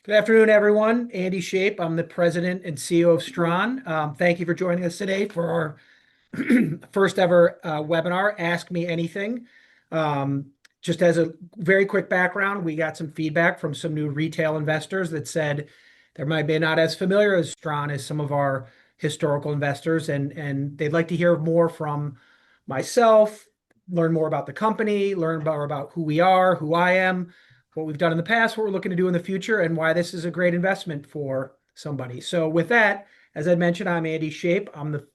Good afternoon, everyone. Andy Shape. I'm the president and CEO of Stran. Thank you for joining us today for our first ever webinar, Ask Me Anything. Just as a very quick background, we got some feedback from some new retail investors that said they might be not as familiar as Stran as some of our historical investors, and they'd like to hear more from myself, learn more about the company, learn more about who we are, who I am, what we've done in the past, what we're looking to do in the future, and why this is a great investment for somebody. So with that, as I mentioned, I'm Andy Shape. I'm the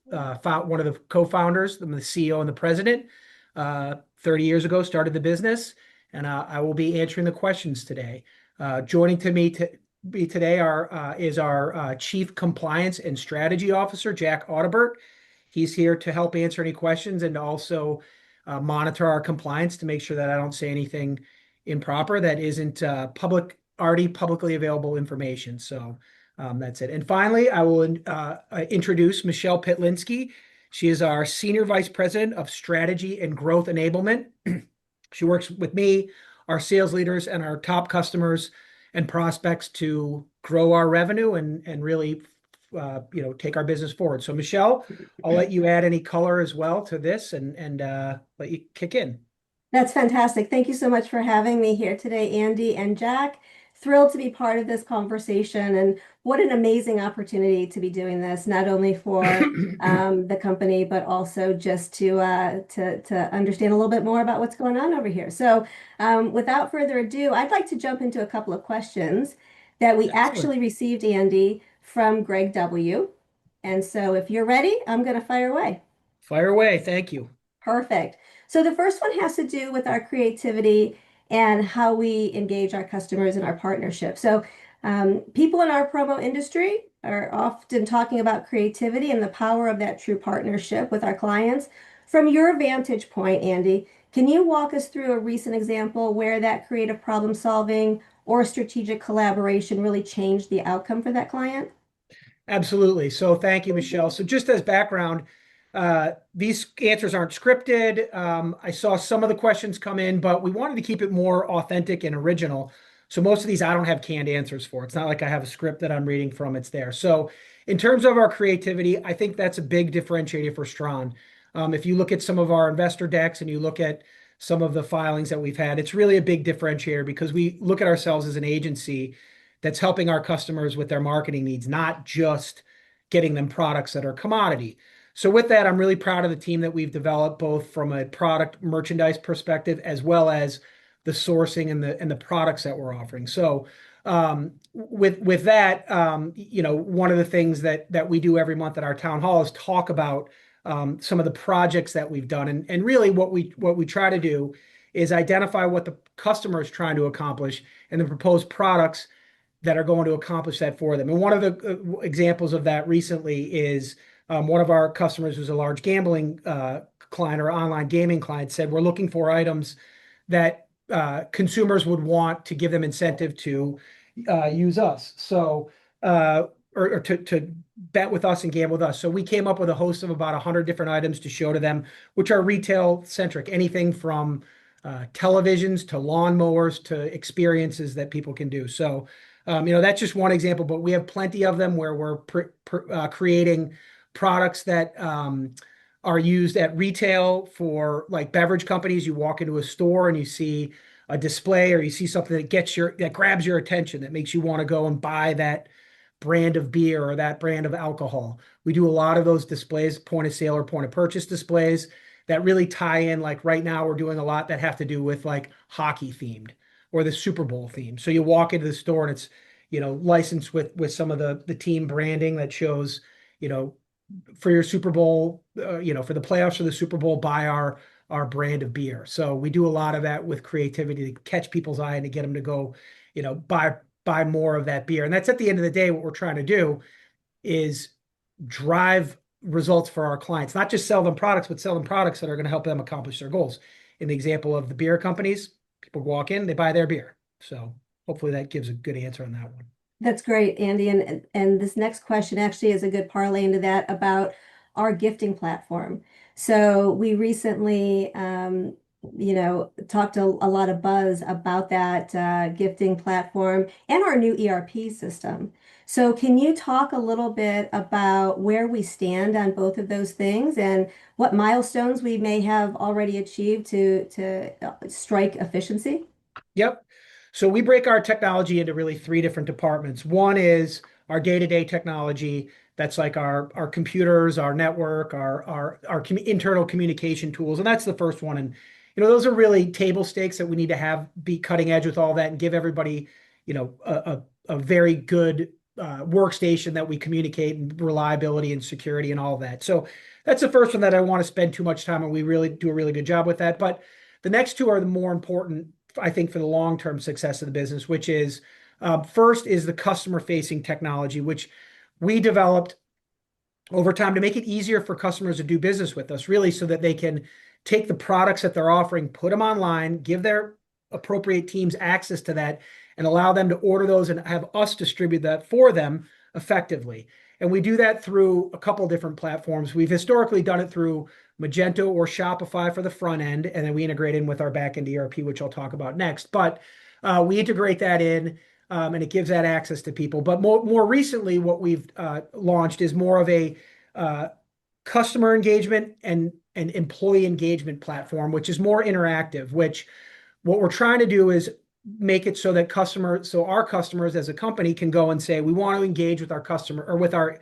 one of the co-founders. I'm the CEO and the president. 30 years ago, started the business, and I will be answering the questions today. Joining me today is our Chief Compliance and Strategy Officer, Jack Audibert. He's here to help answer any questions and to also monitor our compliance to make sure that I don't say anything improper that isn't already publicly available information. So that's it. And finally, I will introduce Michelle Pitlinski. She is our Senior Vice President of Strategy and Growth Enablement. She works with me, our sales leaders, and our top customers and prospects to grow our revenue and really take our business forward. So Michelle, I'll let you add any color as well to this and let you kick in. That's fantastic. Thank you so much for having me here today, Andy and Jack. Thrilled to be part of this conversation, and what an amazing opportunity to be doing this, not only for the company, but also just to understand a little bit more about what's going on over here. So without further ado, I'd like to jump into a couple of questions that we actually received, Andy, from Greg W. And so if you're ready, I'm going to fire away. Fire away. Thank you. Perfect. So the first one has to do with our creativity and how we engage our customers in our partnership. So people in our promo industry are often talking about creativity and the power of that true partnership with our clients. From your vantage point, Andy, can you walk us through a recent example where that creative problem solving or strategic collaboration really changed the outcome for that client? Absolutely. So thank you, Michelle. So just as background, these answers aren't scripted. I saw some of the questions come in, but we wanted to keep it more authentic and original. So most of these I don't have canned answers for. It's not like I have a script that I'm reading from. It's there. So in terms of our creativity, I think that's a big differentiator for Stran. If you look at some of our investor decks and you look at some of the filings that we've had, it's really a big differentiator because we look at ourselves as an agency that's helping our customers with their marketing needs, not just getting them products that are commodity. So with that, I'm really proud of the team that we've developed, both from a product merchandise perspective as well as the sourcing and the products that we're offering. So with that, one of the things that we do every month at our town hall is talk about some of the projects that we've done, and really what we try to do is identify what the customer is trying to accomplish and then propose products that are going to accomplish that for them. And one of the examples of that recently is one of our customers, who's a large gambling client or online gaming client, said, we're looking for items that consumers would want to give them incentive to use us. So, or to bet with us and gamble with us. So we came up with a host of about 100 different items to show to them, which are retail centric, anything from televisions to lawnmowers to experiences that people can do. So, that's just one example, but we have plenty of them where we're creating products that are used at retail for like beverage companies. You walk into a store and you see a display or you see something that grabs your attention, that makes you want to go and buy that brand of beer or that brand of alcohol. We do a lot of those displays, point of sale or point of purchase displays that really tie in. Like right now, we're doing a lot that have to do with like hockey themed or the Super Bowl theme. So you walk into the store and it's, licensed with some of the team branding that shows, for your Super Bowl, for the playoffs or the Super Bowl, buy our brand of beer. So we do a lot of that with creativity to catch people's eye and to get them to go, buy more of that beer. And that's at the end of the day, what we're trying to do is drive results for our clients, not just sell them products, but sell them products that are going to help them accomplish their goals. In the example of the beer companies, people walk in, they buy their beer. So hopefully that gives a good answer on that one. That's great, Andy. And this next question actually is a good parlay into that about our gifting platform. So we recently talked a lot of buzz about that gifting platform and our new ERP system. So can you talk a little bit about where we stand on both of those things and what milestones we may have already achieved to strike efficiency? Yep. So we break our technology into really three different departments. One is our day-to-day technology. That's like our computers, our network, our internal communication tools, and that's the first one. And those are really table stakes that we need to have be cutting edge with all that and give everybody a very good workstation that we communicate and reliability and security and all that. So that's the first one that I want to spend too much time on. We really do a really good job with that. But the next two are the more important, I think, for the long-term success of the business, which is first is the customer-facing technology, which we developed over time to make it easier for customers to do business with us, really, so that they can take the products that they're offering, put them online, give their appropriate teams access to that, and allow them to order those and have us distribute that for them effectively. And we do that through a couple different platforms. We've historically done it through Magento or Shopify for the front end, and then we integrate in with our back-end ERP, which I'll talk about next. But we integrate that in, and it gives that access to people. But more recently, what we've launched is more of a customer engagement and employee engagement platform, which is more interactive, which what we're trying to do is make it so that our customers as a company can go and say, we want to engage with our customer or with our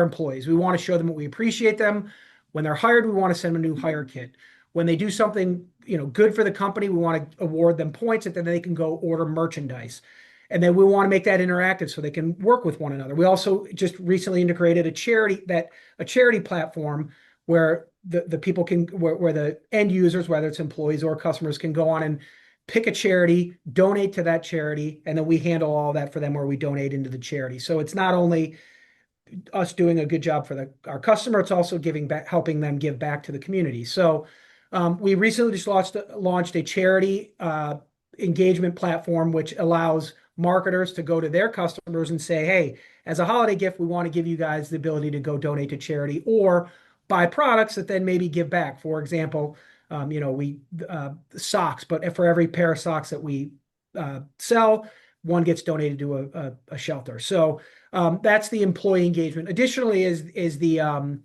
employees. We want to show them what we appreciate them. When they're hired, we want to send them a new hire kit. When they do something, good for the company, we want to award them points that then they can go order merchandise. And then we want to make that interactive so they can work with one another. We also just recently integrated a charity platform where the people can, where the end users, whether it's employees or customers, can go on and pick a charity, donate to that charity, and then we handle all that for them where we donate into the charity. So it's not only us doing a good job for our customer, it's also giving back, helping them give back to the community. So we recently just launched a charity engagement platform, which allows marketers to go to their customers and say, hey, as a holiday gift, we want to give you guys the ability to go donate to charity or buy products that then maybe give back. For example, we socks, but for every pair of socks that we sell, one gets donated to a shelter. So that's the employee engagement. Additionally, is the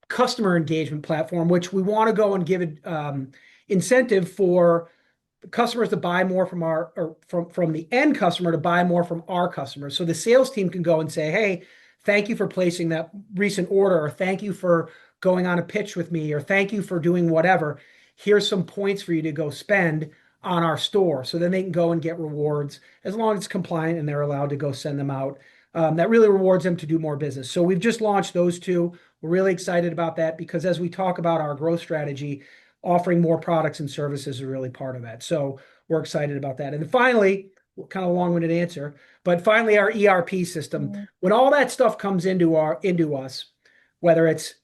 customer engagement platform, which we want to go and give an incentive for customers to buy more from the end customer to buy more from our customers. So the sales team can go and say, hey, thank you for placing that recent order, or thank you for going on a pitch with me, or thank you for doing whatever. Here's some points for you to go spend on our store. So then they can go and get rewards as long as it's compliant and they're allowed to go send them out. That really rewards them to do more business. So we've just launched those two. We're really excited about that because as we talk about our growth strategy, offering more products and services is really part of that. So we're excited about that. And then finally, kind of a long-winded answer, but finally, our ERP system. When all that stuff comes into us, whether it's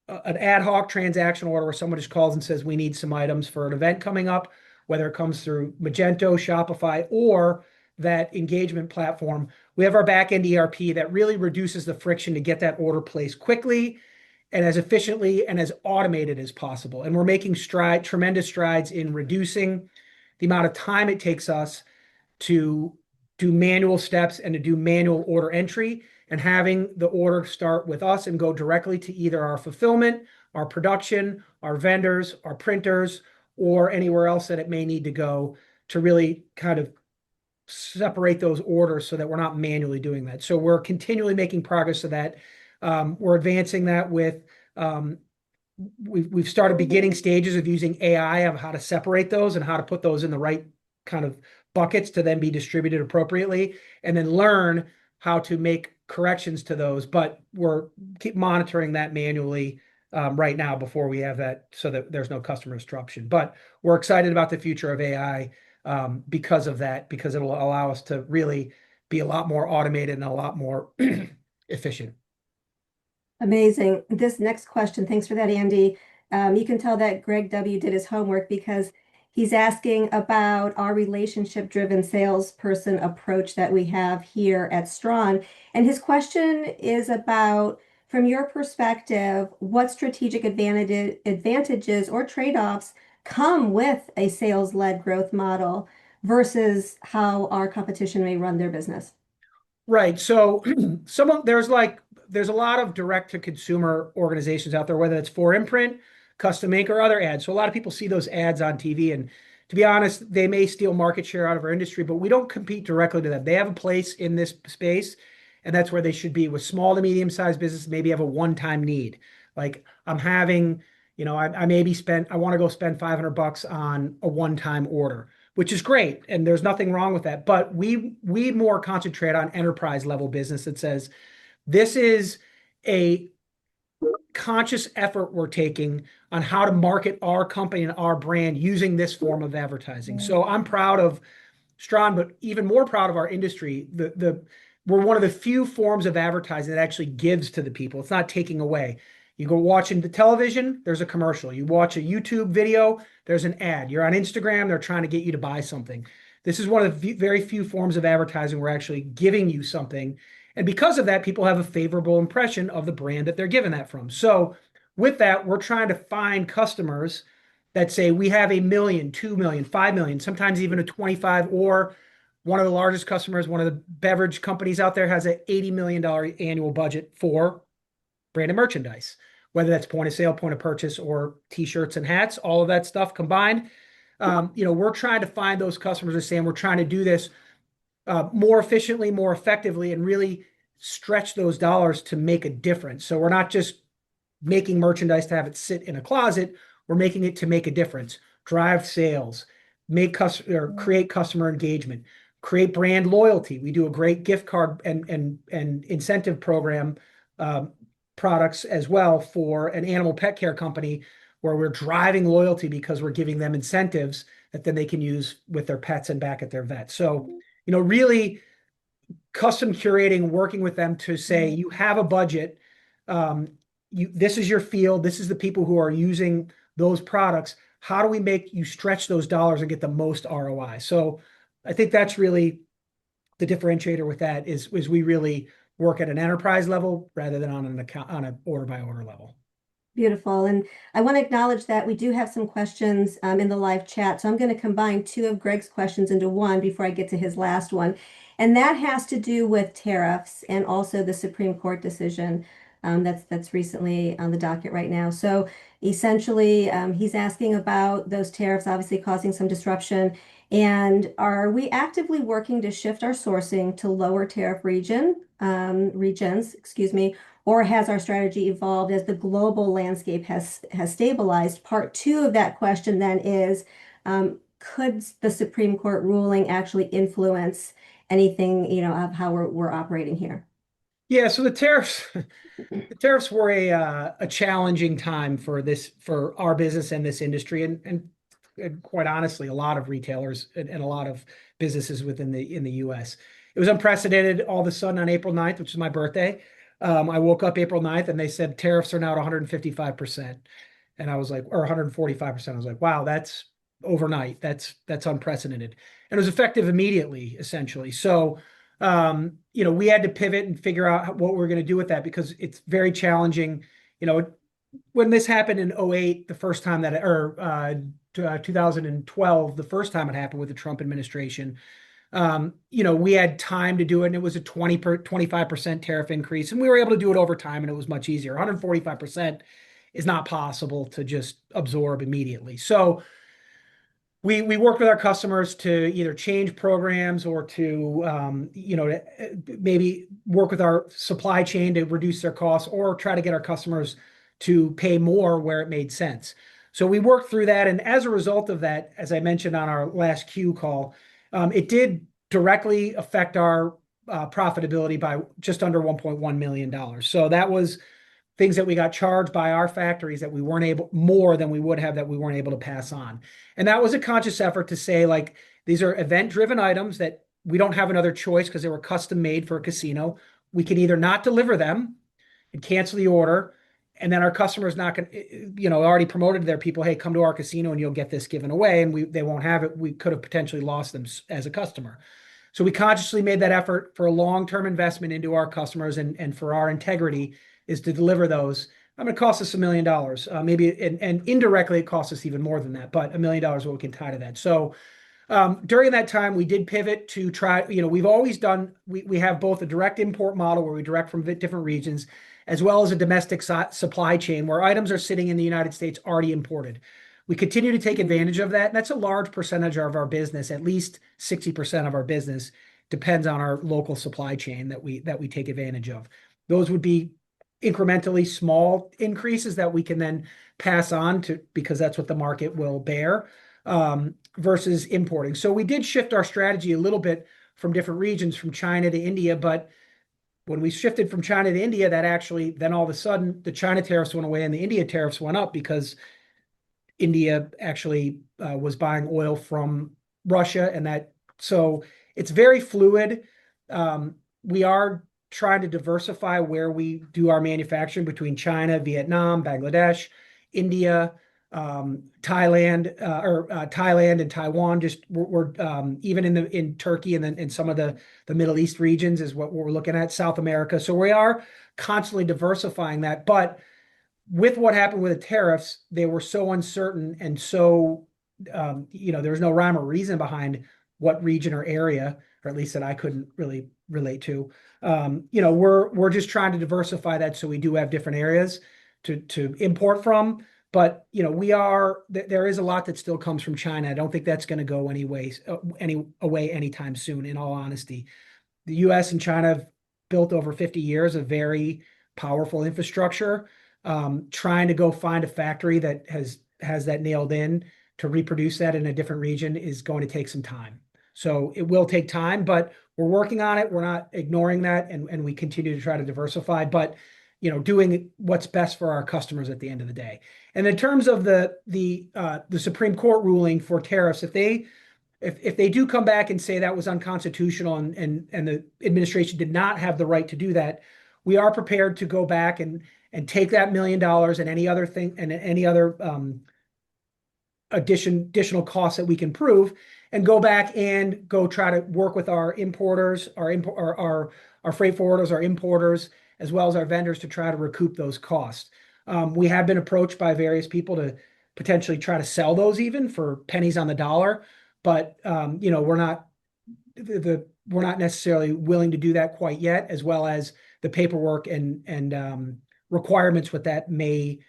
an ad hoc transaction order where someone just calls and says we need some items for an event coming up, whether it comes through Magento, Shopify, or that engagement platform, we have our back-end ERP that really reduces the friction to get that order placed quickly and as efficiently and as automated as possible. And we're making tremendous strides in reducing the amount of time it takes us to do manual steps and to do manual order entry, and having the order start with us and go directly to either our fulfillment, our production, our vendors, our printers, or anywhere else that it may need to go to really kind of separate those orders so that we're not manually doing that. So we're continually making progress to that. We're advancing that with we've started beginning stages of using AI of how to separate those and how to put those in the right kind of buckets to then be distributed appropriately, and then learn how to make corrections to those. But we're keep monitoring that manually right now before we have that, so that there's no customer disruption. But we're excited about the future of AI because of that, because it'll allow us to really be a lot more automated and a lot more efficient. Amazing. This next question, thanks for that, Andy. You can tell that Greg W. did his homework because he's asking about our relationship-driven salesperson approach that we have here at Strawn. And his question is about From your perspective, what strategic advantages or trade-offs come with a sales-led growth model versus how our competition may run their business? Right. So there's a lot of direct to consumer organizations out there, whether it's for imprint, custom ink, or other ads. So a lot of people see those ads on TV, and to be honest, they may steal market share out of our industry, but we don't compete directly to them. They have a place in this space, and that's where they should be with small to medium sized business, maybe have a one-time need. Like I'm having, I maybe I want to go spend $500 on a one-time order, which is great, and there's nothing wrong with that. But we more concentrate on enterprise level business that says this is a conscious effort we're taking on how to market our company and our brand using this form of advertising. So I'm proud of Stran, but even more proud of our industry. We're one of the few forms of advertising that actually gives to the people. It's not taking away. You go watching the television, there's a commercial. You watch a YouTube video, there's an ad. You're on Instagram, they're trying to get you to buy something. This is one of the very few forms of advertising we're actually giving you something. And because of that, people have a favorable impression of the brand that they're given that from. So with that, we're trying to find customers that say we have 1 million, 2 million, 5 million, sometimes even a 25, or one of the largest customers, one of the beverage companies out there has an $80 million annual budget for branded merchandise, whether that's point of sale, point of purchase, or t-shirts and hats, all of that stuff combined. We're trying to find those customers and saying we're trying to do this more efficiently, more effectively, and really stretch those dollars to make a difference. So we're not just making merchandise to have it sit in a closet. We're making it to make a difference, drive sales, create customer engagement, create brand loyalty. We do a great gift card and incentive program products as well for an animal pet care company where we're driving loyalty because we're giving them incentives that then they can use with their pets and back at their vet. So, really custom curating, working with them to say, you have a budget. This is your field. This is the people who are using those products. How do we make you stretch those dollars and get the most ROI? So I think that's really the differentiator with that is we really work at an enterprise level rather than on an order by order level. Beautiful. And I want to acknowledge that we do have some questions in the live chat. So I'm going to combine two of Greg's questions into one before I get to his last one. And that has to do with tariffs and also the Supreme Court decision that's recently on the docket right now. So essentially, he's asking about those tariffs obviously causing some disruption. And are we actively working to shift our sourcing to lower tariff regions, excuse me, or has our strategy evolved as the global landscape has stabilized? Part two of that question then is, could the Supreme Court ruling actually influence anything, of how we're operating here? Yeah, so the tariffs were a challenging time for our business and this industry, and quite honestly, a lot of retailers and a lot of businesses in the U.S. It was unprecedented. All of a sudden on April 9th, which is my birthday, I woke up April 9th and they said tariffs are now at 155%. And I was like, or 145%. I was like, wow, that's overnight. That's unprecedented. And it was effective immediately, essentially. So, we had to pivot and figure out what we're going to do with that because it's very challenging. When this happened in 2008, the first time 2012, the first time it happened with the Trump administration, we had time to do it, and it was a 25% tariff increase, and we were able to do it over time, and it was much easier. 145% is not possible to just absorb immediately. So we worked with our customers to either change programs or to maybe work with our supply chain to reduce their costs or try to get our customers to pay more where it made sense. So we worked through that, and as a result of that, as I mentioned on our last Q call, it did directly affect our profitability by just under $1.1 million. So that was things that we got charged by our factories that we weren't able, more than we would have, that we weren't able to pass on. And that was a conscious effort to say, like, these are event-driven items that we don't have another choice because they were custom made for a casino. We can either not deliver them and cancel the order, and then our customer's not going to, already promoted to their people, hey, come to our casino and you'll get this given away, and they won't have it. We could have potentially lost them as a customer. So we consciously made that effort for a long-term investment into our customers and for our integrity is to deliver those. I'm going to cost us $1 million, maybe, and indirectly it costs us even more than that, but $1 million is what we can tie to that. So during that time, we did pivot to try, we've always done, we have both a direct import model where we direct from different regions, as well as a domestic supply chain where items are sitting in the United States already imported. We continue to take advantage of that. And that's a large percentage of our business, at least 60% of our business depends on our local supply chain that we take advantage of. Those would be incrementally small increases that we can then pass on to, because that's what the market will bear, versus importing. So we did shift our strategy a little bit from different regions, from China to India. But when we shifted from China to India, that actually, then all of a sudden, the China tariffs went away and the India tariffs went up because India actually was buying oil from Russia, and that, so it's very fluid. We are trying to diversify where we do our manufacturing between China, Vietnam, Bangladesh, India, Thailand, Thailand and Taiwan. Just we're even in Turkey and then in some of the Middle East regions is what we're looking at, South America. So we are constantly diversifying that, but with what happened with the tariffs, they were so uncertain and so there was no rhyme or reason behind what region or area, or at least that I couldn't really relate to. We're just trying to diversify that so we do have different areas to import from. But there is a lot that still comes from China. I don't think that's going to go away anytime soon, in all honesty. The US and China have built over 50 years of very powerful infrastructure. Trying to go find a factory that has that nailed in to reproduce that in a different region is going to take some time. So it will take time, but we're working on it. We're not ignoring that, and we continue to try to diversify, but doing what's best for our customers at the end of the day. And in terms of the Supreme Court ruling for tariffs, if they do come back and say that was unconstitutional and the administration did not have the right to do that, we are prepared to go back and take that $1 million and any other thing and any other additional costs that we can prove, and go back and go try to work with our importers, our freight forwarders, our importers, as well as our vendors to try to recoup those costs. We have been approached by various people to potentially try to sell those even for pennies on the dollar, but we're not necessarily willing to do that quite yet, as well as the paperwork and requirements with that may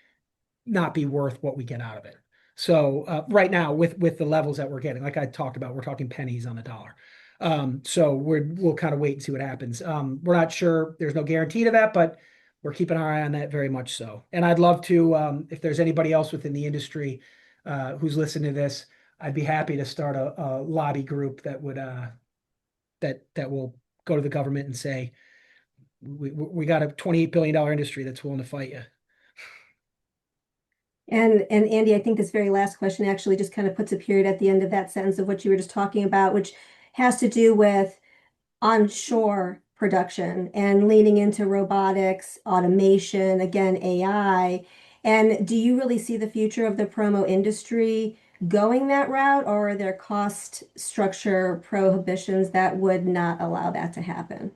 not be worth what we get out of it. So right now, with the levels that we're getting, like I talked about, we're talking pennies on the dollar. So we'll kind of wait and see what happens. We're not sure. There's no guarantee to that, but we're keeping our eye on that very much so. And I'd love to, if there's anybody else within the industry who's listening to this, I'd be happy to start a lobby group that would that will go to the government and say, we got a $28 billion industry that's willing to fight you. And Andy, I think this very last question actually just kind of puts a period at the end of that sentence of what you were just talking about, which has to do with onshore production and leaning into robotics, automation, again, AI. And do you really see the future of the promo industry going that route, or are there cost structure prohibitions that would not allow that to happen?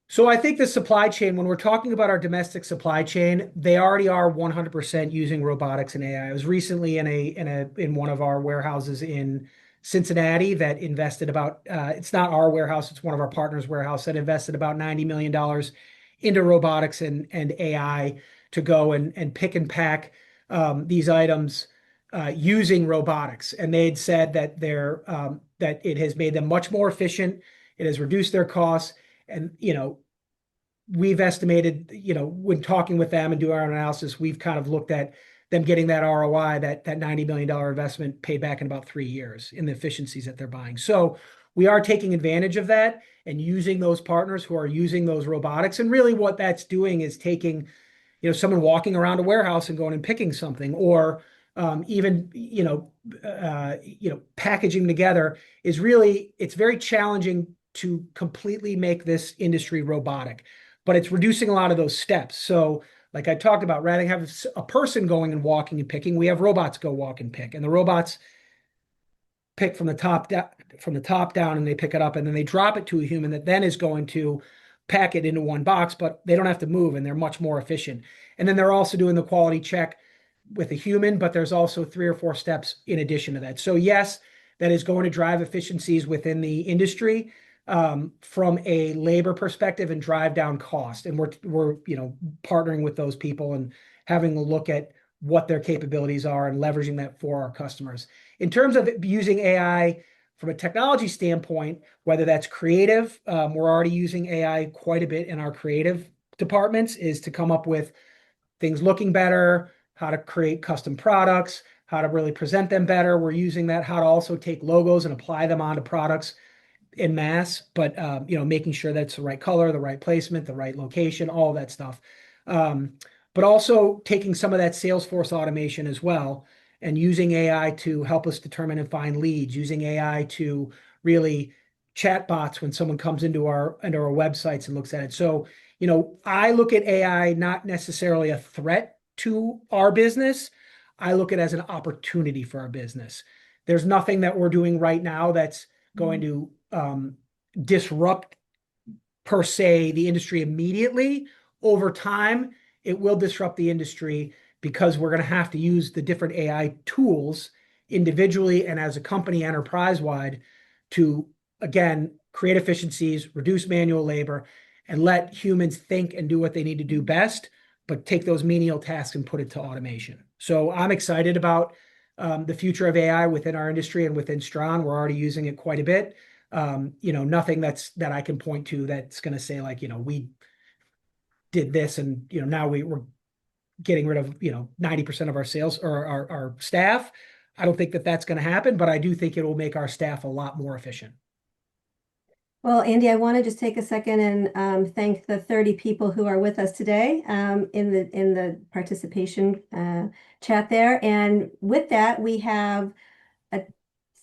So I think the supply chain, when we're talking about our domestic supply chain, they already are 100% using robotics and AI. I was recently in one of our warehouses in Cincinnati that invested about, it's not our warehouse, it's one of our partners' warehouse that invested about $90 million into robotics and AI to go and pick and pack these items using robotics. And they'd said that that it has made them much more efficient. It has reduced their costs. And, we've estimated, when talking with them and doing our analysis, we've kind of looked at them getting that ROI, that $90 million investment paid back in about 3 years in the efficiencies that they're buying. So we are taking advantage of that and using those partners who are using those robotics. And really what that's doing is taking, someone walking around a warehouse and going and picking something, or even, packaging together is really, it's very challenging to completely make this industry robotic, but it's reducing a lot of those steps. So like I talked about, rather than have a person going and walking and picking, we have robots go walk and pick, and the robots pick from the top down, and they pick it up, and then they drop it to a human that then is going to pack it into one box, but they don't have to move and they're much more efficient. And then they're also doing the quality check with a human, but there's also 3 or 4 steps in addition to that. So yes, that is going to drive efficiencies within the industry from a labor perspective and drive down cost. And we're partnering with those people and having a look at what their capabilities are and leveraging that for our customers. In terms of using AI from a technology standpoint, whether that's creative, we're already using AI quite a bit in our creative departments, is to come up with things looking better, how to create custom products, how to really present them better. We're using that, how to also take logos and apply them onto products in mass, but making sure that's the right color, the right placement, the right location, all that stuff. But also taking some of that Salesforce automation as well and using AI to help us determine and find leads, using AI to really chat bots when someone comes into our websites and looks at it. So, I look at AI not necessarily a threat to our business. I look at it as an opportunity for our business. There's nothing that we're doing right now that's going to disrupt per se the industry immediately. Over time, it will disrupt the industry because we're going to have to use the different AI tools individually and as a company enterprise-wide to, again, create efficiencies, reduce manual labor, and let humans think and do what they need to do best, but take those menial tasks and put it to automation. So I'm excited about the future of AI within our industry and within Stran. We're already using it quite a bit. Nothing that I can point to that's going to say like, we did this and, now we're getting rid of, 90% of our sales or our staff. I don't think that that's going to happen, but I do think it will make our staff a lot more efficient. Well, Andy, I want to just take a second and thank the 30 people who are with us today in the participation chat there. And with that, we have a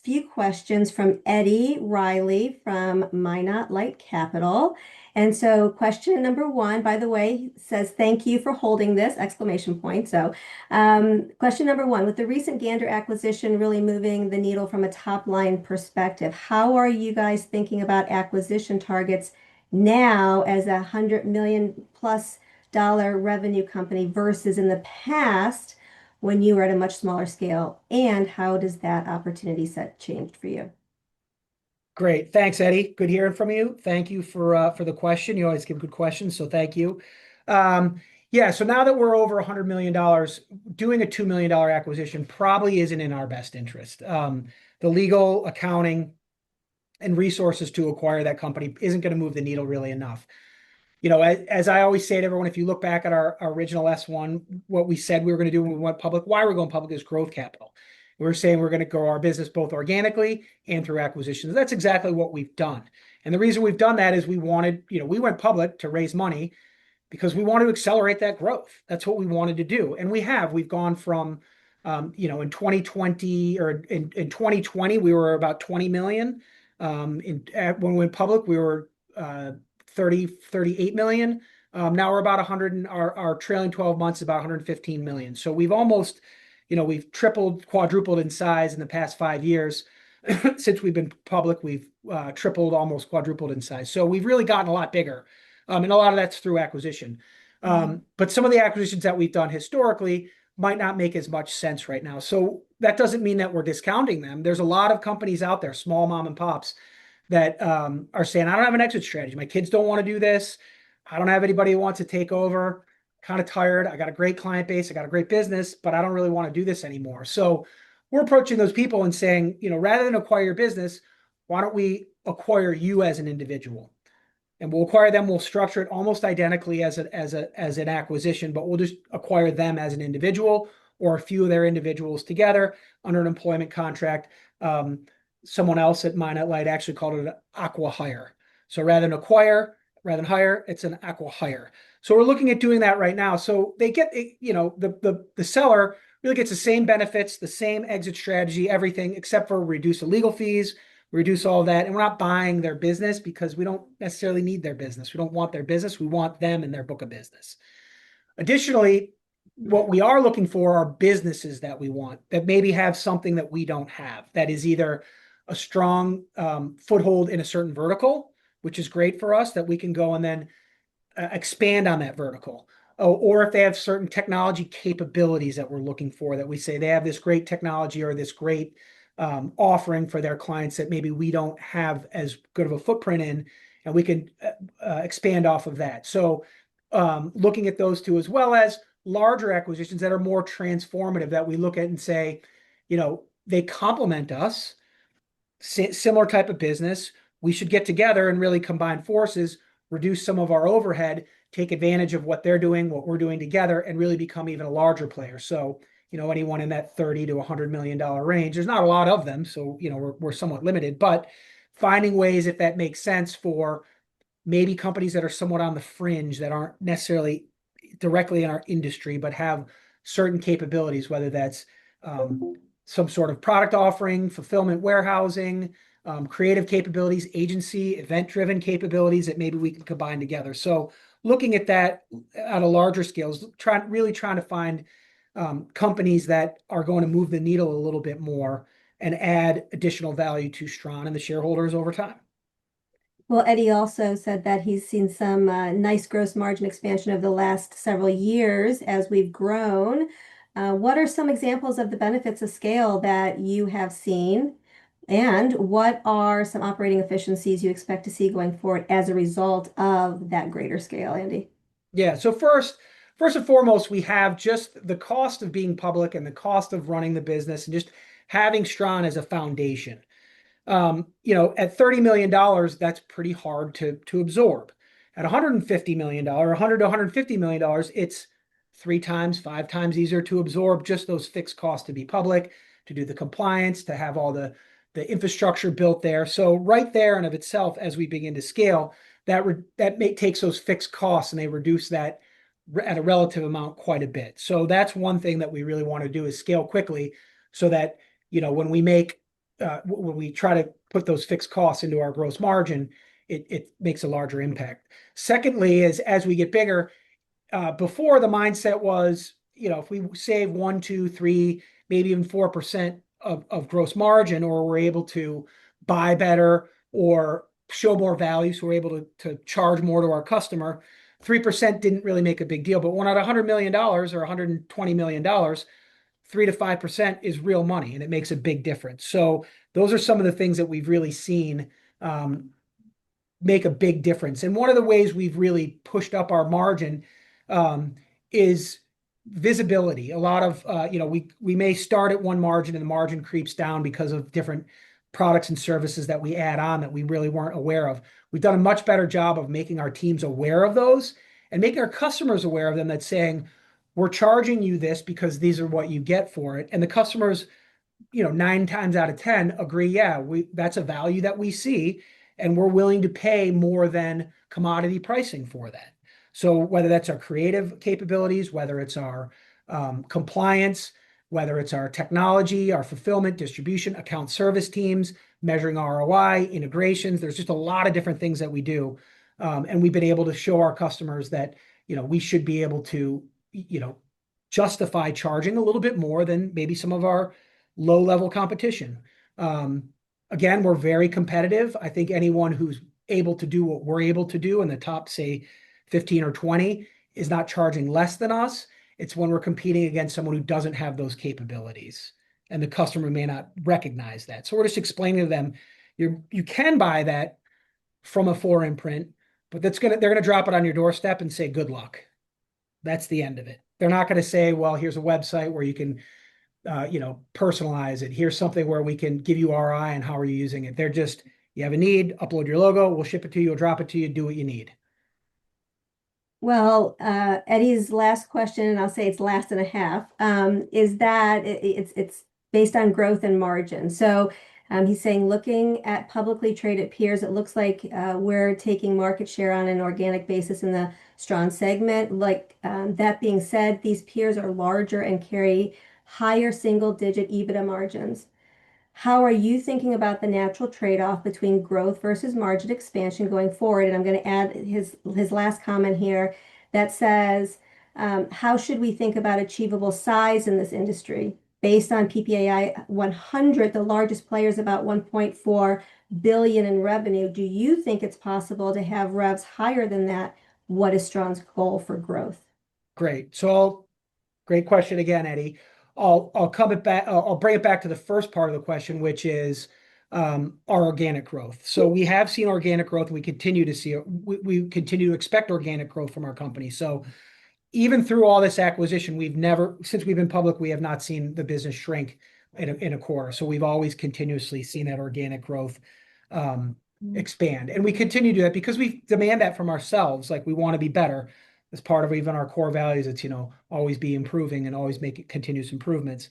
few questions from Eddie Riley from Minot Light Capital. And so question number 1, by the way, says, thank you for holding this, exclamation point. So question number 1, with the recent Gander acquisition really moving the needle from a top line perspective, how are you guys thinking about acquisition targets now as a $100 million plus revenue company versus in the past when you were at a much smaller scale? And how does that opportunity set change for you? Great. Thanks, Eddie. Good hearing from you. Thank you for the question. You always give good questions, so thank you. Yeah, so now that we're over $100 million, doing a $2 million acquisition probably isn't in our best interest. The legal, accounting, and resources to acquire that company isn't going to move the needle really enough. As I always say to everyone, if you look back at our original S1, what we said we were going to do when we went public, why we're going public is growth capital. We're saying we're going to grow our business both organically and through acquisitions. That's exactly what we've done. And the reason we've done that is we went public to raise money because we wanted to accelerate that growth. That's what we wanted to do. And we've gone from, in 2020 or in 2020, we were about 20 million. When we went public, we were 38 million. Now we're about 100, and our trailing 12 months is about 115 million. So we've almost, we've tripled, quadrupled in size in the past 5 years. Since we've been public, we've tripled, almost quadrupled in size. So we've really gotten a lot bigger. And a lot of that's through acquisition. But some of the acquisitions that we've done historically might not make as much sense right now. So that doesn't mean that we're discounting them. There's a lot of companies out there, small mom and pops, that are saying, I don't have an exit strategy. My kids don't want to do this. I don't have anybody who wants to take over. Kind of tired. I got a great client base. I got a great business, but I don't really want to do this anymore. So we're approaching those people and saying, rather than acquire your business, why don't we acquire you as an individual? And we'll acquire them. We'll structure it almost identically as an acquisition, but we'll just acquire them as an individual or a few of their individuals together under an employment contract. Someone else at Minot Light actually called it an aqua hire. So rather than hire, it's an aqua hire. So we're looking at doing that right now. So they get, the seller really gets the same benefits, the same exit strategy, everything, except for reduce the legal fees, reduce all that. And we're not buying their business because we don't necessarily need their business. We don't want their business. We want them and their book of business. Additionally, what we are looking for are businesses that we want that maybe have something that we don't have, that is either a strong foothold in a certain vertical, which is great for us that we can go and then expand on that vertical. Oh, or if they have certain technology capabilities that we're looking for, that we say they have this great technology or this great offering for their clients that maybe we don't have as good of a footprint in, and we can expand off of that. So looking at those two, as well as larger acquisitions that are more transformative, that we look at and say, they complement us, similar type of business. We should get together and really combine forces, reduce some of our overhead, take advantage of what they're doing, what we're doing together, and really become even a larger player. So, anyone in that $30 to $100 million range, there's not a lot of them. So, we're somewhat limited, but finding ways, if that makes sense, for maybe companies that are somewhat on the fringe, that aren't necessarily directly in our industry, but have certain capabilities, whether that's some sort of product offering, fulfillment, warehousing, creative capabilities, agency, event-driven capabilities that maybe we can combine together. So looking at that at a larger scale is really trying to find companies that are going to move the needle a little bit more and add additional value to Stran and the shareholders over time. Well, Eddie also said that he's seen some nice gross margin expansion over the last several years as we've grown. What are some examples of the benefits of scale that you have seen? And what are some operating efficiencies you expect to see going forward as a result of that greater scale, Andy? Yeah. So first and foremost, we have just the cost of being public and the cost of running the business and just having Stran as a foundation. At $30 million, that's pretty hard to absorb. At $150 million, $100 to $150 million, it's 3 times, 5 times easier to absorb just those fixed costs, to be public, to do the compliance, to have all the infrastructure built there. So right there and of itself, as we begin to scale, that takes those fixed costs and they reduce that at a relative amount quite a bit. So that's one thing that we really want to do, is scale quickly, so that when we try to put those fixed costs into our gross margin, it makes a larger impact. Secondly, is as we get bigger, before the mindset was, if we save 1, 2, 3, maybe even 4% of gross margin, or we're able to buy better or show more value, so we're able to charge more to our customer, 3% didn't really make a big deal. But when at $100 million or $120 million, 3 to 5% is real money, and it makes a big difference. So those are some of the things that we've really seen make a big difference. And one of the ways we've really pushed up our margin is visibility. A lot of, we may start at one margin and the margin creeps down because of different products and services that we add on that we really weren't aware of. We've done a much better job of making our teams aware of those and making our customers aware of them, that's saying, we're charging you this because these are what you get for it. And the customers, 9 times out of 10 agree, yeah, that's a value that we see, and we're willing to pay more than commodity pricing for that. So whether that's our creative capabilities, whether it's our compliance, whether it's our technology, our fulfillment, distribution, account service teams, measuring ROI, integrations, there's just a lot of different things that we do. And we've been able to show our customers that, we should be able to, justify charging a little bit more than maybe some of our low-level competition. Again, we're very competitive. I think anyone who's able to do what we're able to do in the top, say, 15 or 20 is not charging less than us. It's when we're competing against someone who doesn't have those capabilities, and the customer may not recognize that. So we're just explaining to them, you can buy that from a 4-imprint, but they're going to drop it on your doorstep and say, good luck. That's the end of it. They're not going to say, well, here's a website where you can, personalize it. Here's something where we can give you ROI and how are you using it. They're just, you have a need, upload your logo, we'll ship it to you, we'll drop it to you, do what you need. Well, Eddie's last question, and I'll say it's last and a half, is that it's based on growth and margin. So he's saying, looking at publicly traded peers, it looks like we're taking market share on an organic basis in the Stran segment. That being said, these peers are larger and carry higher single-digit EBITDA margins. How are you thinking about the natural trade-off between growth versus margin expansion going forward? And I'm going to add his last comment here that says, how should we think about achievable size in this industry Based on PPAI 100, the largest player is about 1.4 billion in revenue. Do you think it's possible to have revs higher than that? What is Strawn's goal for growth? Great. Great question again, Eddie. I'll come it back. I'll bring it back to the first part of the question, which is our organic growth. So we have seen organic growth. We continue to see it. We continue to expect organic growth from our company. So even through all this acquisition, since we've been public, we have not seen the business shrink in a quarter. So we've always continuously seen that organic growth expand, and we continue to do that because we demand that from ourselves. Like, we want to be better. As part of even our core values, it's, always be improving and always make continuous improvements.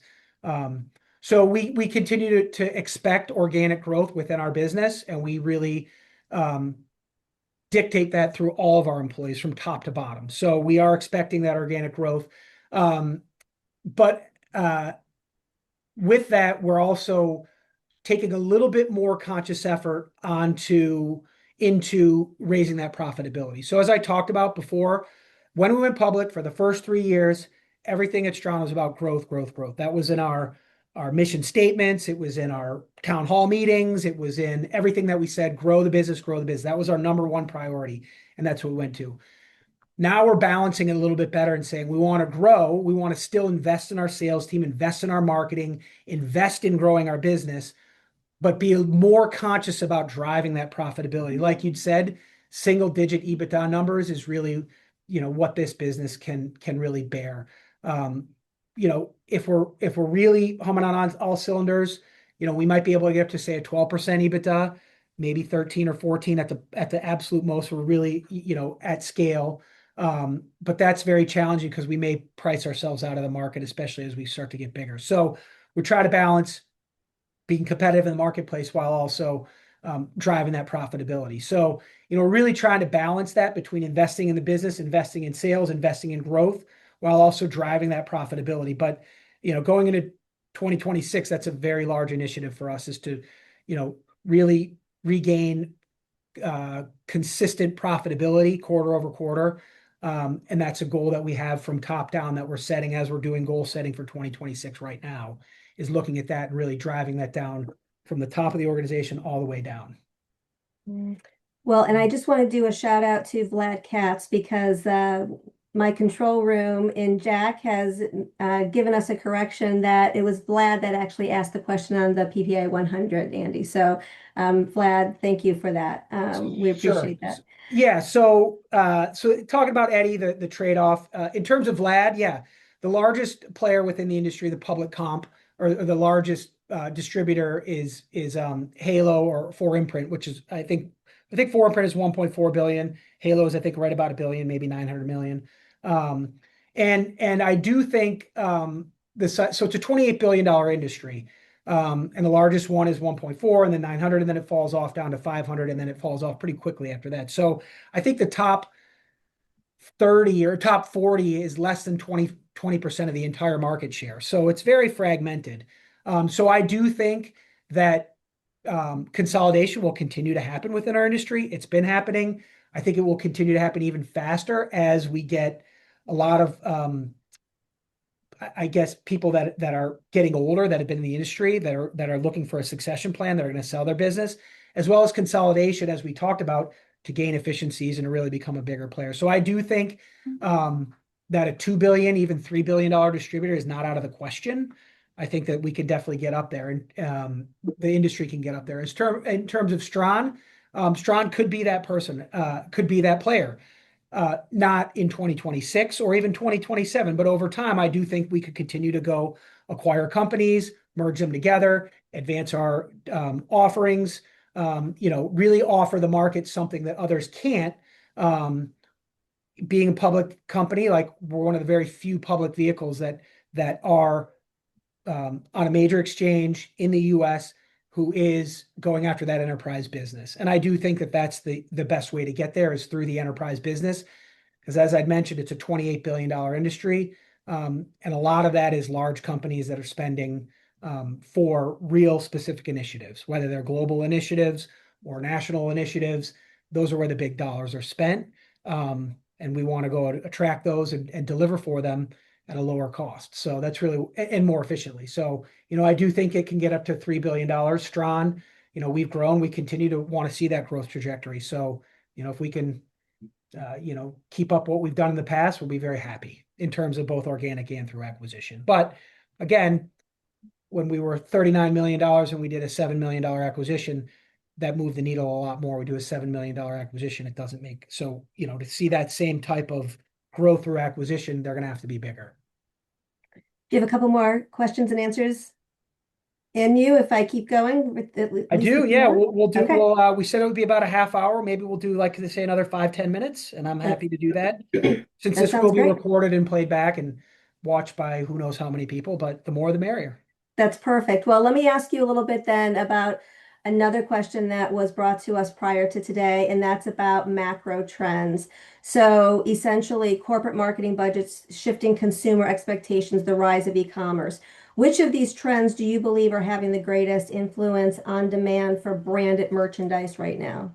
So we continue to expect organic growth within our business, and we really dictate that through all of our employees from top to bottom. So we are expecting that organic growth. But with that, we're also taking a little bit more conscious effort into raising that profitability. So as I talked about before, when we went public for the first 3 years, everything at Strawn was about growth, growth, growth. That was in our mission statements. It was in our town hall meetings. It was in everything that we said: grow the business, grow the business. That was our number one priority, and that's what we went to. Now we're balancing it a little bit better and saying we want to grow. We want to still invest in our sales team, invest in our marketing, invest in growing our business, but be more conscious about driving that profitability. Like you'd said, single-digit EBITDA numbers is really, what this business can really bear. If we're really humming on all cylinders, we might be able to get up to, say, a 12% EBITDA, maybe 13 or 14 at the absolute most. We're really, at scale. But that's very challenging because we may price ourselves out of the market, especially as we start to get bigger. So we try to balance being competitive in the marketplace while also driving that profitability. So, really trying to balance that between investing in the business, investing in sales, investing in growth, while also driving that profitability. But, going into 2026, that's a very large initiative for us, is to, really regain consistent profitability quarter over quarter. And that's a goal that we have from top down that we're setting as we're doing goal setting for 2026 right now, is looking at that and really driving that down from the top of the organization all the way down. Well, and I just want to do a shout out to Vlad Katz, because my control room in Jack has given us a correction that it was Vlad that actually asked the question on the PPI 100, Andy. So Vlad, thank you for that. We appreciate that. Yeah. So talking about, Eddie, the trade-off in terms of Vlad, yeah, the largest player within the industry, the public comp, or the largest distributor is Halo or 4imprint, which is, I think 4imprint is 1.4 billion. Halo is, I think, right about a billion, maybe 900 million. And I do think so it's a $28 billion industry. And the largest one is 1.4, and then 900, and then it falls off down to 500, and then it falls off pretty quickly after that. So I think the top 30 or top 40 is less than 20% of the entire market share. So it's very fragmented. So I do think that consolidation will continue to happen within our industry. It's been happening. I think it will continue to happen even faster as we get a lot of, I guess, people that are getting older, that have been in the industry, that are looking for a succession plan, that are going to sell their business, as well as consolidation, as we talked about, to gain efficiencies and to really become a bigger player. So I do think that a $2 billion, even $3 billion distributor is not out of the question. I think that we could definitely get up there, and the industry can get up there. In terms of Strawn, Strawn could be that person, could be that player. Not in 2026 or even 2027, but over time, I do think we could continue to go acquire companies, merge them together, advance our offerings, really offer the market something that others can't. Being a public company, like, we're one of the very few public vehicles that are on a major exchange in the U.S. who is going after that enterprise business. And I do think that that's the best way to get there, is through the enterprise business. Because, as I'd mentioned, it's a $28 billion industry. And a lot of that is large companies that are spending for real specific initiatives, whether they're global initiatives or national initiatives. Those are where the big dollars are spent. And we want to go attract those and deliver for them, at a lower cost. So that's really, and more efficiently. So, I do think it can get up to $3 billion. Strawn, we've grown, we continue to want to see that growth trajectory. So, if we can, keep up what we've done in the past, we'll be very happy in terms of both organic and through acquisition. But again, when we were $39 million and we did a $7 million acquisition, that moved the needle a lot more. We do a $7 million acquisition, it doesn't make, so, to see that same type of growth through acquisition, they're going to have to be bigger. Do you have a couple more questions and answers in you if I keep going with at least I do, yeah. We'll do. Okay. Well, we said it would be about a half hour. Maybe we'll do, like, say, another 5-10 minutes, and I'm happy to do that. Since That this sounds will be great. recorded and played back and watched by who knows how many people, but the more the merrier. That's perfect. Well, let me ask you a little bit then about another question that was brought to us prior to today, and that's about macro trends. So essentially, corporate marketing budgets, shifting consumer expectations, the rise of e-commerce. Which of these trends do you believe are having the greatest influence on demand for branded merchandise right now?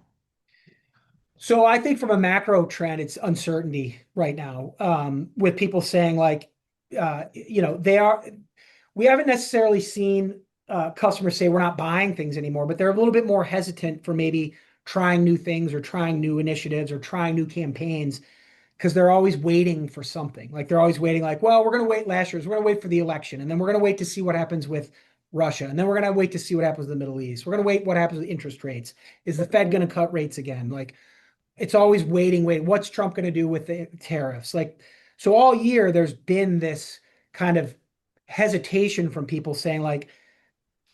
So I think from a macro trend, it's uncertainty right now. With people saying, like, we haven't necessarily seen customers say we're not buying things anymore, but they're a little bit more hesitant for maybe trying new things or trying new initiatives or trying new campaigns because they're always waiting for something. Like, they're always waiting, like, well, we're going to wait last year. We're going to wait for the election, and then we're going to wait to see what happens with Russia, and then we're going to wait to see what happens with the Middle East. We're going to wait what happens with interest rates. Is the Fed going to cut rates again? Like, it's always waiting. What's Trump going to do with the tariffs? Like, so all year there's been this kind of hesitation from people saying, like,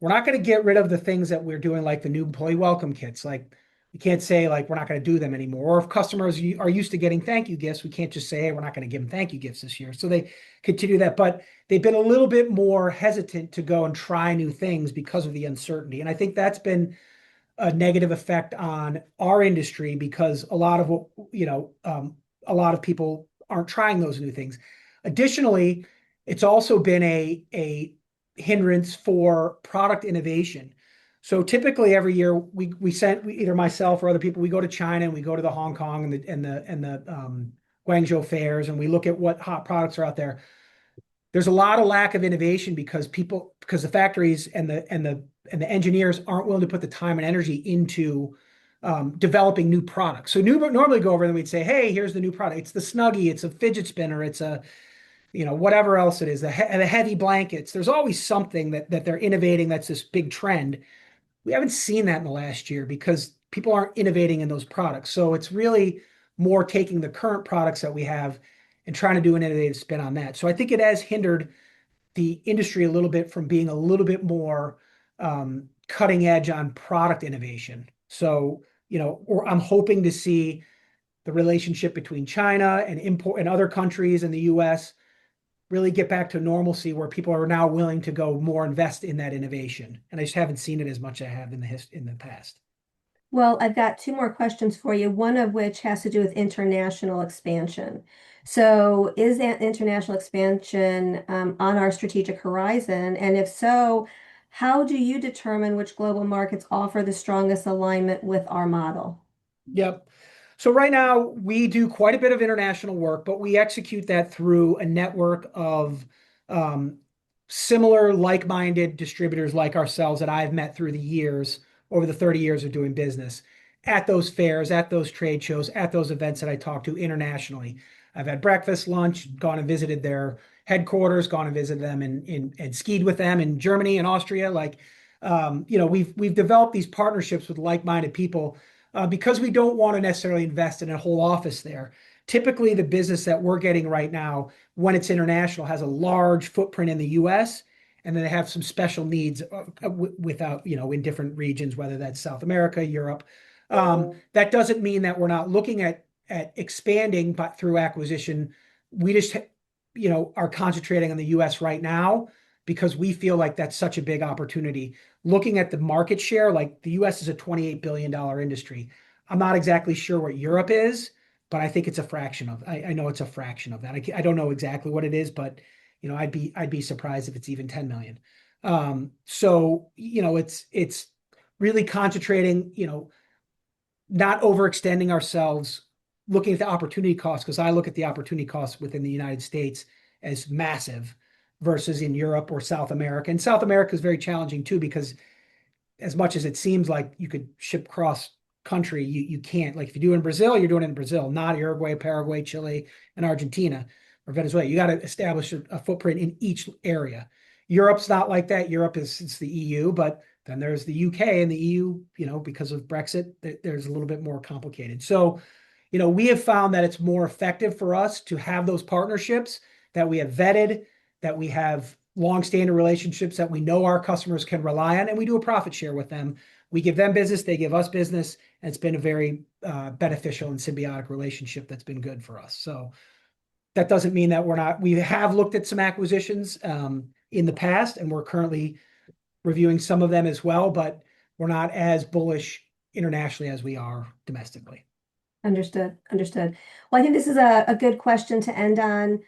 we're not going to get rid of the things that we're doing, like the new employee welcome kits. Like, we can't say, like, we're not going to do them anymore. Or if customers are used to getting thank you gifts, we can't just say, hey, we're not going to give them thank you gifts this year. So they continue that, but they've been a little bit more hesitant to go and try new things because of the uncertainty. And I think that's been a negative effect on our industry because a lot of a lot of people aren't trying those new things. Additionally, it's also been a hindrance for product innovation. So typically every year we sent either myself or other people, we go to China and we go to the Hong Kong and the Guangzhou fairs, and we look at what hot products are out there. There's a lot of lack of innovation because the factories and the engineers aren't willing to put the time and energy into developing new products. So normally go over and we'd say, hey, here's the new product. It's the Snuggie, it's a fidget spinner, it's a, whatever else it is, the heavy blankets. There's always something that they're innovating that's this big trend. We haven't seen that in the last year because people aren't innovating in those products. So it's really more taking the current products that we have and trying to do an innovative spin on that. So I think it has hindered the industry a little bit from being a little bit more cutting edge on product innovation. So, or I'm hoping to see the relationship between China and import and other countries and the US really get back to normalcy where people are now willing to go more invest in that innovation. And I just haven't seen it as much as I have in the past. Well, I've got two more questions for you, one of which has to do with international expansion. So, is that international expansion on our strategic horizon? And if so, how do you determine which global markets offer the strongest alignment with our model? Yep. So right now we do quite a bit of international work, but we execute that through a network of um, similar like-minded distributors like ourselves that I've met through the years, over the 30 years of doing business at those fairs, at those trade shows, at those events that I talk to internationally. I've had breakfast, lunch, gone and visited their headquarters, gone and visited them and skied with them in Germany and Austria. Like, we've developed these partnerships with like-minded people because we don't want to necessarily invest in a whole office there. Typically, the business that we're getting right now, when it's international, has a large footprint in the US, and then they have some special needs without, in different regions, whether that's South America, Europe. That doesn't mean that we're not looking at expanding, but through acquisition. We just, are concentrating on the US right now because we feel like that's such a big opportunity. Looking at the market share, like the US is a $28 billion industry. I'm not exactly sure what Europe is, but I think it's a fraction of, I know it's a fraction of that. I don't know exactly what it is, but I'd be surprised if it's even 10 million. So, it's really concentrating, not overextending ourselves, looking at the opportunity cost, because I look at the opportunity costs within the United States as massive versus in Europe or South America. And South America is very challenging too, because as much as it seems like you could ship cross country, you can't. Like if you do it in Brazil, you're doing it in Brazil, not Uruguay, Paraguay, Chile, and Argentina or Venezuela. You got to establish a footprint in each area. Europe's not like that. Europe is it's the EU, but then there's the UK and the EU, because of Brexit, there's a little bit more complicated. So, we have found that it's more effective for us to have those partnerships that we have vetted, that we have long-standing relationships that we know our customers can rely on, and we do a profit share with them. We give them business, they give us business, and it's been a very beneficial and symbiotic relationship that's been good for us. So that doesn't mean that we have looked at some acquisitions in the past, and we're currently reviewing some of them as well, but we're not as bullish internationally as we are domestically. Understood. Understood. Well, I think this is a good question to end on.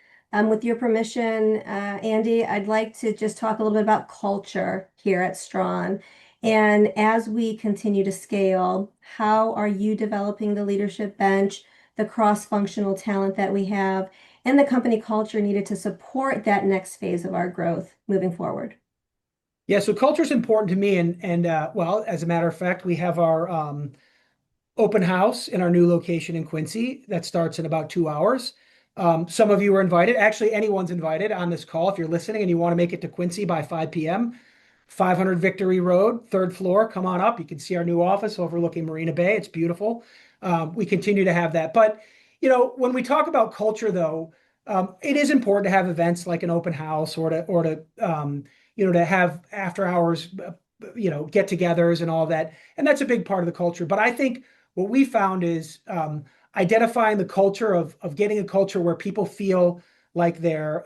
With your permission, Andy, I'd like to just talk a little bit about culture here at Stran. And as we continue to scale, how are you developing the leadership bench, the cross-functional talent that we have, and the company culture needed to support that next phase of our growth moving forward? Yeah, so culture is important to me, and well, as a matter of fact, we have our open house in our new location in Quincy that starts in about 2 hours. Some of you are invited. Actually, anyone's invited on this call. If you're listening and you want to make it to Quincy by 5 p.m., 500 Victory Road, third floor, come on up. You can see our new office overlooking Marina Bay. It's beautiful. We continue to have that. But, when we talk about culture, though, it is important to have events like an open house or to have after hours, get-togethers and all that. And that's a big part of the culture. But I think what we found is identifying the culture of getting a culture where people feel like they're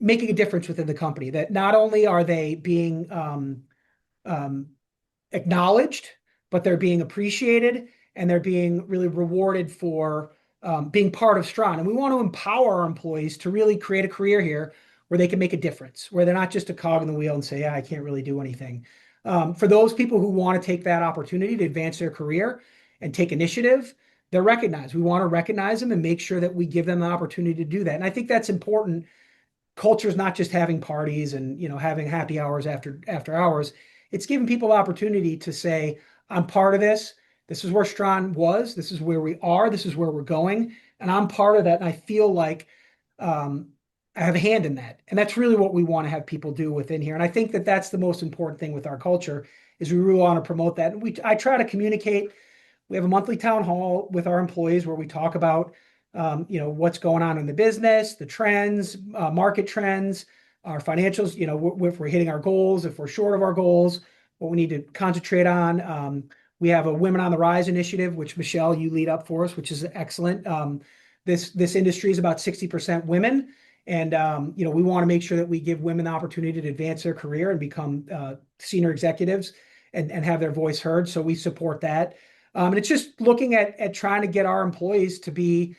making a difference within the company, that not only are they being acknowledged, but they're being appreciated and they're being really rewarded for being part of Stran. And we want to empower our employees to really create a career here where they can make a difference, where they're not just a cog in the wheel and say, yeah, I can't really do anything. For those people who want to take that opportunity to advance their career and take initiative, they're recognized. We want to recognize them and make sure that we give them the opportunity to do that. And I think that's important. Culture is not just having parties and having happy hours after hours. It's giving people the opportunity to say, I'm part of this. This is where Stran was. This is where we are. This is where we're going. And I'm part of that. And I feel like I have a hand in that. And that's really what we want to have people do within here. And I think that that's the most important thing with our culture is we really want to promote that. And I try to communicate. We have a monthly town hall with our employees where we talk about, what's going on in the business, the trends, market trends, our financials, if we're hitting our goals, if we're short of our goals, what we need to concentrate on. We have a Women on the Rise initiative, which Michelle, you lead up for us, which is excellent. This industry is about 60% women. And, we want to make sure that we give women the opportunity to advance their career and become senior executives and have their voice heard. So we support that. And it's just looking at trying to get our employees to be,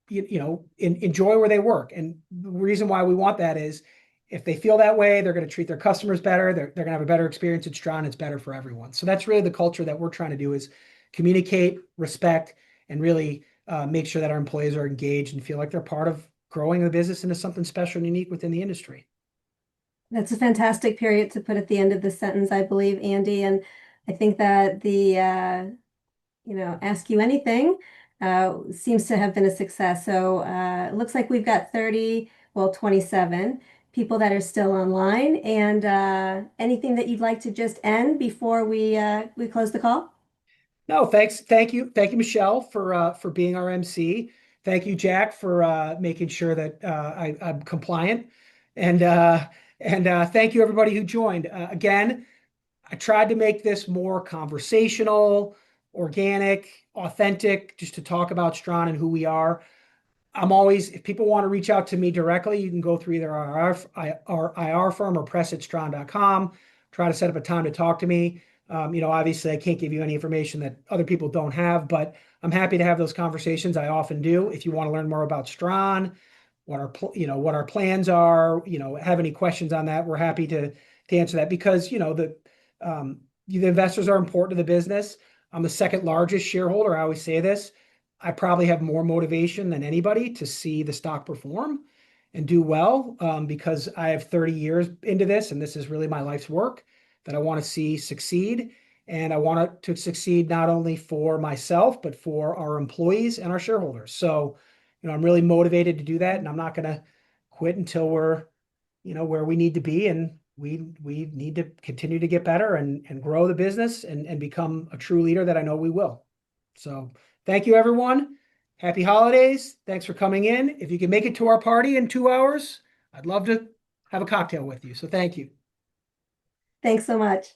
enjoy where they work. And the reason why we want that is if they feel that way, they're going to treat their customers better. They're going to have a better experience at Stran. It's better for everyone. So that's really the culture that we're trying to do is communicate, respect, and really make sure that our employees are engaged and feel like they're part of growing the business into something special and unique within the industry. That's a fantastic period to put at the end of the sentence, I believe, Andy. And I think that the, ask you anything seems to have been a success. So it looks like we've got 27 people that are still online. And anything that you'd like to just end before we close the call? No, thanks. Thank you. Thank you, Michelle, for being our MC. Thank you, Jack, for making sure that I'm compliant. And thank you, everybody who joined. Again, I tried to make this more conversational, organic, authentic, just to talk about Stran and who we are. If people want to reach out to me directly, you can go through either our IR firm or press@stran.com. Try to set up a time to talk to me. Obviously I can't give you any information that other people don't have, but I'm happy to have those conversations. I often do. If you want to learn more about Stran, what our plans are, have any questions on that, we're happy to answer that because, the investors are important to the business. I'm the second largest shareholder. I always say this. I probably have more motivation than anybody to see the stock perform. and do well, because I have 30 years into this, and this is really my life's work that I want to see succeed. And I want it to succeed not only for myself, but for our employees and our shareholders. So, I'm really motivated to do that, and I'm not going to quit until we're, where we need to be. And we need to continue to get better and grow the business and become a true leader that I know we will. So thank you, everyone. Happy holidays. Thanks for coming in. If you can make it to our party in 2 hours, I'd love to have a cocktail with you. So thank you. Thanks so much.